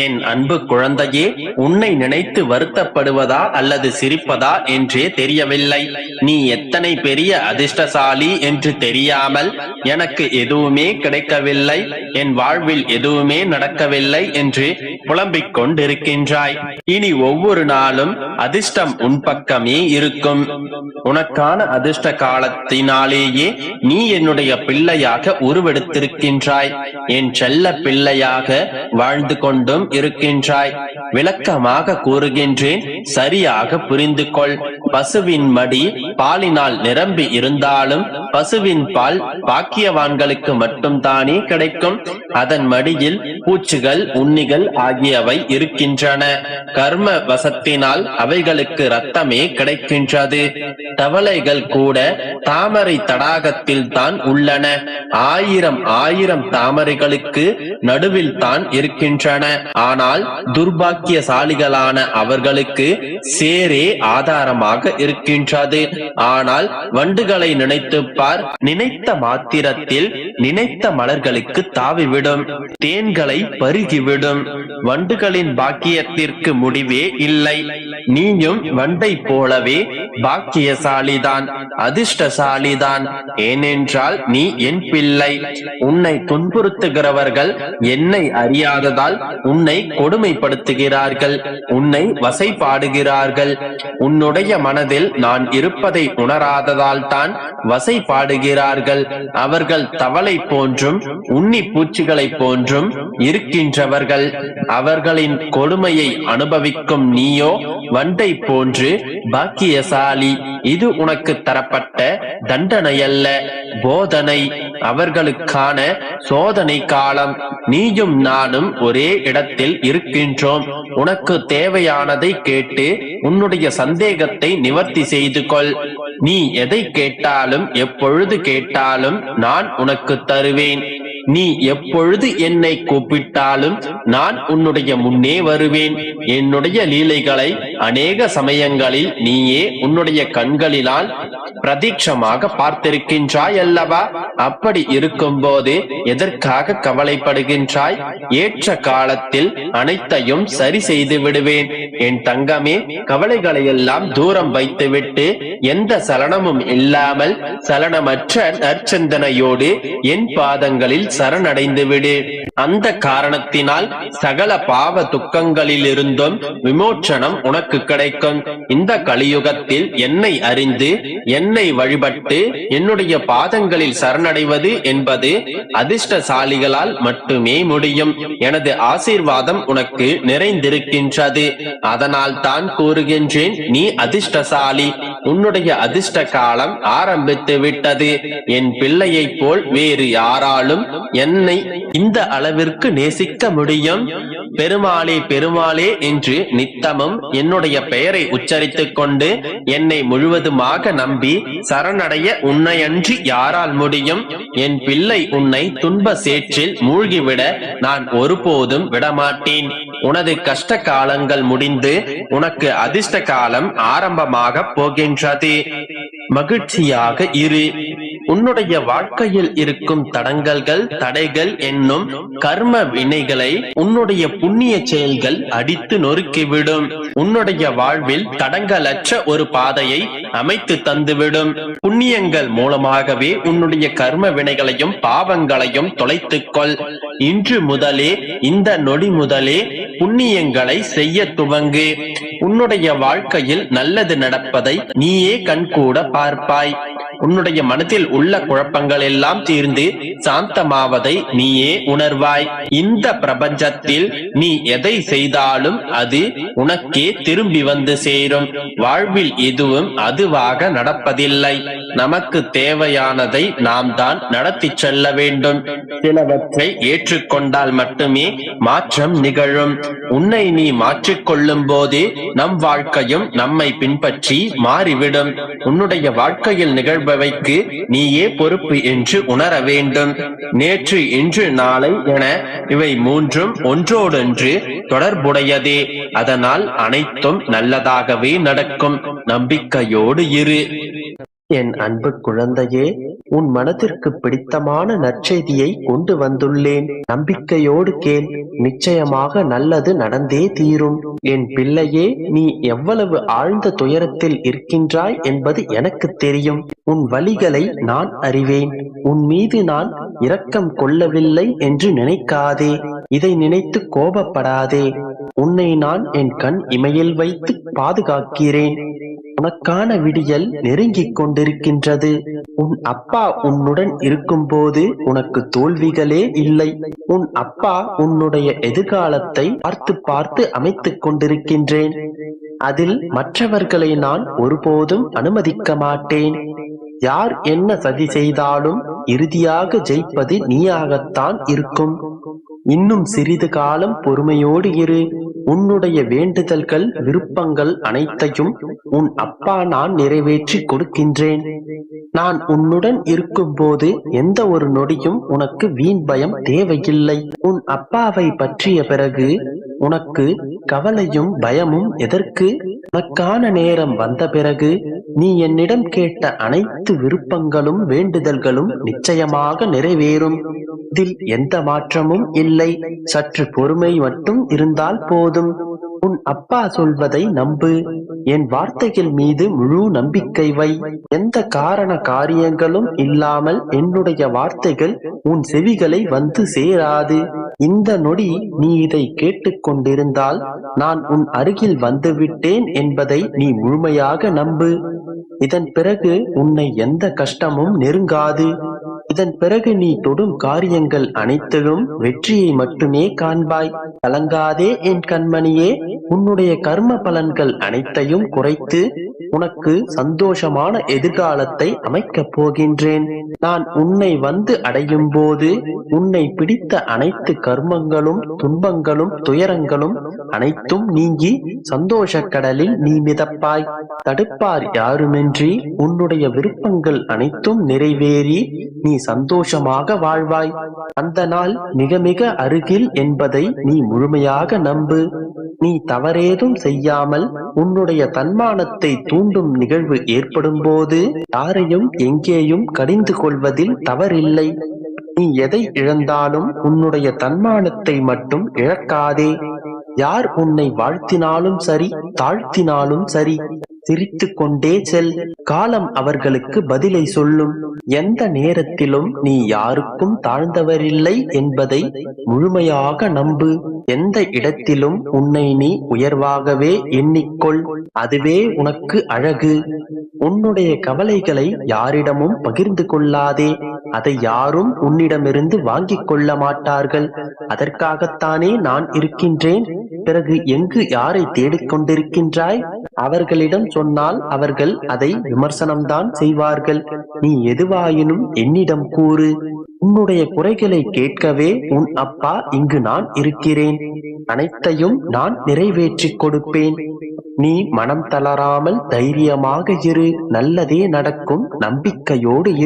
என் அன்பு குழந்தையே, உன்னை நினைத்து வருத்தப்படுவதா அல்லது சிரிப்பதா என்றே தெரியவில்லை. நீ எத்தனை பெரிய அதிர்ஷ்டசாலி என்று தெரியாமல் எனக்கு எதுவுமே கிடைக்கவில்லை, என் வாழ்வில் எதுவுமே நடக்கவில்லை என்று புலம்பிக் கொண்டிருக்கின்றாய். இனி ஒவ்வொரு நாளும் அதிர்ஷ்டம் உன் பக்கமே இருக்கும். உனக்கான அதிர்ஷ்ட காலத்தினாலேயே நீ என்னுடைய பிள்ளையாக உருவெடுத்திருக்கின்றாய். என் செல்ல பிள்ளையாக வாழ்ந்து கொண்டும் இருக்கின்றாய். விளக்கமாக கூறுகின்றேன், சரியாக புரிந்து கொள். பசுவின் மடி பாலினால் நிரம்பி இருந்தாலும் பசுவின் பால் பாக்கியவான்களுக்கு மட்டும் தானே கிடைக்கும். அதன் மடியில் பூச்சிகள், உண்ணிகள் ஆகியவை இருக்கின்றன. கர்ம வசத்தினால் அவைகளுக்கு இரத்தமே கிடைக்கின்றது. தவளைகள் கூட தாமரை தடாகத்தில் தான் உள்ளன. ஆயிரம் தாமரைகளுக்கு நடுவில் தான் இருக்கின்றன. ஆனால் துர்பாக்கியசாலிகளான அவர்களுக்கு சேரே ஆதாரமாக இருக்கின்றது. ஆனால் வண்டுகளை நினைத்து பார், நினைத்த மாத்திரத்தில் நினைத்த மலர்களுக்கு தாவிவிடும், தேன்களை பருகிவிடும். வண்டுகளின் பாக்கியத்திற்கு முடிவே இல்லை. நீயும் வண்டை போலவே பாக்கியசாலிதான், அதிர்ஷ்டசாலிதான். ஏனென்றால் நீ என் பிள்ளை. உன்னை துன்புறுத்துகிறவர்கள் என்னை அறியாததால் உன்னை கொடுமைப்படுத்துகிறார்கள், உன்னை வசைபாடுகிறார்கள். உன்னுடைய மனதில் நான் இருப்பதை உணராததால் தான் வசைபாடுகிறார்கள். அவர்கள் தவளை போன்றும் உண்ணி பூச்சிகளை போன்றும் இருக்கின்றவர்கள். அவர்களின் கொடுமையை அனுபவிக்கும் நீயோ வண்டை போன்று பாக்கியசாலி. இது உனக்கு தரப்பட்ட தண்டனையல்ல, போதனை. அவர்களுக்கான சோதனை காலம். நீயும் நானும் ஒரே இடத்தில் இருக்கின்றோம். உனக்கு தேவையானதை கேட்டு உன்னுடைய சந்தேகத்தை நிவர்த்தி செய்து கொள். நீ எதை கேட்டாலும் எப்பொழுது கேட்டாலும் நான் உனக்கு தருவேன். நீ எப்பொழுது என்னை கூப்பிட்டாலும் நான் உன்னுடைய முன்னே வருவேன். என்னுடைய லீலைகளை அநேக சமயங்களில் நீயே உன்னுடைய கண்களினால் பிரதீட்சமாக பார்த்திருக்கின்றாய் அல்லவா? அப்படி இருக்கும் போது எதற்காக கவலைப்படுகின்றாய்? ஏற்ற காலத்தில் அனைத்தையும் சரி செய்து விடுவேன். என் தங்கமே, கவலைகளை எல்லாம் தூரம் வைத்துவிட்டு எந்த சலனமும் இல்லாமல் சலனமற்ற நற்சிந்தனையோடு என் பாதங்களில் சரணடைந்து விடு. அந்த காரணத்தினால் சகல பாவ துக்கங்களில் இருந்தும் விமோச்சனம் உனக்கு கிடைக்கும். இந்த கலியுகத்தில் என்னை அறிந்து என்னை வழிபட்டு என்னுடைய பாதங்களில் சரணடைவது என்பது அதிர்ஷ்டசாலிகளால் மட்டுமே முடியும். எனது ஆசீர்வாதம் உனக்கு நிறைந்திருக்கின்றது. அதனால் தான் கூறுகின்றேன், நீ அதிர்ஷ்டசாலி. உன்னுடைய அதிர்ஷ்ட காலம் ஆரம்பித்து விட்டது. என் பிள்ளையை போல் வேறு யாராலும் என்னை இந்த அளவிற்கு நேசிக்க முடியும்? பெருமாளே பெருமாளே என்று நித்தமும் என்னுடைய பெயரை உச்சரித்துக் கொண்டு என்னை முழுவதுமாக நம்பி சரணடைய உன்னையன்றி யாரால் முடியும்? என் பிள்ளை உன்னை துன்ப சேற்றில் மூழ்கிவிட நான் ஒருபோதும் விடமாட்டேன். உனது கஷ்ட காலங்கள் முடிந்து உனக்கு அதிர்ஷ்ட காலம் ஆரம்பமாக போகின்றது. மகிழ்ச்சியாக இரு. உன்னுடைய வாழ்க்கையில் இருக்கும் தடங்கல்கள், தடைகள் என்னும் கர்ம வினைகளை உன்னுடைய புண்ணிய செயல்கள் அடித்து நொறுக்கிவிடும். உன்னுடைய வாழ்வில் தடங்களற்ற ஒரு பாதையை அமைத்து தந்துவிடும். புண்ணியங்கள் மூலமாகவே உன்னுடைய கர்ம வினைகளையும் பாவங்களையும் தொலைத்துக்கொள். இன்று முதலே, இந்த நொடி முதலே புண்ணியங்களை செய்ய துவங்கு. உன்னுடைய வாழ்க்கையில் நல்லது நடப்பதை நீயே கண்கூட பார்ப்பாய். உன்னுடைய மனதில் உள்ள குழப்பங்கள் எல்லாம் தீர்ந்து சாந்தமாவதை நீயே உணர்வாய். இந்த பிரபஞ்சத்தில் நீ எதை செய்தாலும் அது உனக்கே திரும்பி வந்து சேரும். வாழ்வில் எதுவும் அதுவாக நடப்பதில்லை. நமக்கு தேவையானதை நாம் தான் நடத்தி செல்ல வேண்டும். சிலவற்றை ஏற்றுக்கொண்டால் மட்டுமே மாற்றம் நிகழும். உன்னை நீ மாற்றிக்கொள்ளும் போது நம் வாழ்க்கையும் நம்மை பின்பற்றி மாறிவிடும். உன்னுடைய வாழ்க்கையில் நிகழ்பவைக்கு நீயே பொறுப்பு என்று உணர வேண்டும். நேற்று, இன்று, நாளை என இவை மூன்றும் ஒன்றோடொன்று தொடர்புடையதே. அதனால் அனைத்தும் நல்லதாகவே நடக்கும். நம்பிக்கையோடு இரு. என் அன்பு குழந்தையே, உன் மனதிற்கு பிடித்தமான நற்செய்தியை கொண்டு வந்துள்ளேன். நம்பிக்கையோடு கேள், நிச்சயமாக நல்லது நடந்தே தீரும். என் பிள்ளையே, நீ எவ்வளவு ஆழ்ந்த துயரத்தில் இருக்கின்றாய் என்பது எனக்கு தெரியும். உன் வலிகளை நான் அறிவேன். உன் மீது நான் இரக்கம் கொள்ளவில்லை என்று நினைக்காதே. இதை நினைத்து கோபப்படாதே. உன்னை நான் என் கண் இமையில் வைத்து பாதுகாக்கிறேன். உனக்கான விடியல் நெருங்கிக் கொண்டிருக்கின்றது. உன் அப்பா உன்னுடன் இருக்கும்போது உனக்கு தோல்விகளே இல்லை. உன் அப்பா உன்னுடைய எதிர்காலத்தை பார்த்து பார்த்து அமைத்துக் கொண்டிருக்கின்றேன். அதில் மற்றவர்களை நான் ஒருபோதும் அனுமதிக்க மாட்டேன். யார் என்ன சதி செய்தாலும் இறுதியாக ஜெயிப்பது நீயாகத்தான் இருக்கும். இன்னும் சிறிது காலம் பொறுமையோடு இரு. உன்னுடைய வேண்டுதல்கள், விருப்பங்கள் அனைத்தையும் உன் அப்பா நான் நிறைவேற்றி கொடுக்கின்றேன். நான் உன்னுடன் இருக்கும்போது எந்த ஒரு நொடியும் உனக்கு வீண் பயம் தேவையில்லை. உன் அப்பாவை பற்றிய பிறகு உனக்கு கவலையும் பயமும் எதற்கு? உனக்கான நேரம் வந்த பிறகு நீ என்னிடம் கேட்ட அனைத்து விருப்பங்களும் வேண்டுதல்களும் நிச்சயமாக நிறைவேறும். இதில் எந்த மாற்றமும் இல்லை. சற்று பொறுமை மட்டும் இருந்தால் போதும். உன் அப்பா சொல்வதை நம்பு. என் வார்த்தைகள் மீது முழு நம்பிக்கை வை. எந்த காரண காரியங்களும் இல்லாமல் என்னுடைய வார்த்தைகள் உன் செவிகளை வந்து சேராது. இந்த நொடி நீ இதை கேட்டுக்கொண்டிருந்தால் நான் உன் அருகில் வந்துவிட்டேன் என்பதை நீ முழுமையாக நம்பு. இதன் பிறகு உன்னை எந்த கஷ்டமும் நெருங்காது. இதன் பிறகு நீ தொடும் காரியங்கள் அனைத்திலும் வெற்றியை மட்டுமே காண்பாய். கலங்காதே என் கண்மணியே. உன்னுடைய கர்ம பலன்கள் அனைத்தையும் குறைத்து உனக்கு சந்தோஷமான எதிர்காலத்தை அமைக்கப் போகின்றேன். நான் உன்னை வந்து அடையும் போது உன்னை பிடித்த அனைத்து கர்மங்களும், துன்பங்களும், துயரங்களும் அனைத்தும் நீங்கி சந்தோஷ கடலில் நீ மிதப்பாய். தடுப்பார் யாருமின்றி உன்னுடைய விருப்பங்கள் அனைத்தும் நிறைவேறி நீ சந்தோஷமாக வாழ்வாய். அந்த நாள் மிக மிக அருகில் என்பதை நீ முழுமையாக நம்பு. நீ தவறேதும் செய்யாமல் உன்னுடைய தன்மானத்தை தூண்டும் நிகழ்வு ஏற்படும் போது யாரையும் எங்கேயும் கடிந்து கொள்வதில் தவறில்லை. நீ எதை இழந்தாலும் உன்னுடைய தன்மானத்தை மட்டும் இழக்காதே. யார் உன்னை வாழ்த்தினாலும் சரி, தாழ்த்தினாலும் சரி, சிரித்து கொண்டே செல். காலம் அவர்களுக்கு பதிலை சொல்லும். எந்த நேரத்திலும் நீ யாருக்கும் தாழ்ந்தவரில்லை என்பதை முழுமையாக நம்பு. எந்த இடத்திலும் உன்னை நீ உயர்வாகவே எண்ணிக்கொள். அதுவே உனக்கு அழகு. உன்னுடைய கவலைகளை யாரிடமும் பகிர்ந்து கொள்ளாதே. அதை யாரும் உன்னிடமிருந்து வாங்கிக் கொள்ள மாட்டார்கள். அதற்காகத்தானே நான் இருக்கின்றேன். பிறகு எங்கு யாரை தேடிக்கொண்டிருக்கின்றாய்? அவர்களிடம் சொன்னால் அவர்கள் அதை விமர்சனம்தான் செய்வார்கள். நீ எதுவாயினும் என்னிடம் கூறு. உன்னுடைய குறைகளை கேட்கவே உன் அப்பா இங்கு நான் இருக்கிறேன். அனைத்தையும் நான் நிறைவேற்றிக் கொடுப்பேன். நீ மனம் தளராமல் தைரியமாக இரு. நல்லதே நடக்கும். நம்பிக்கையோடு இரு.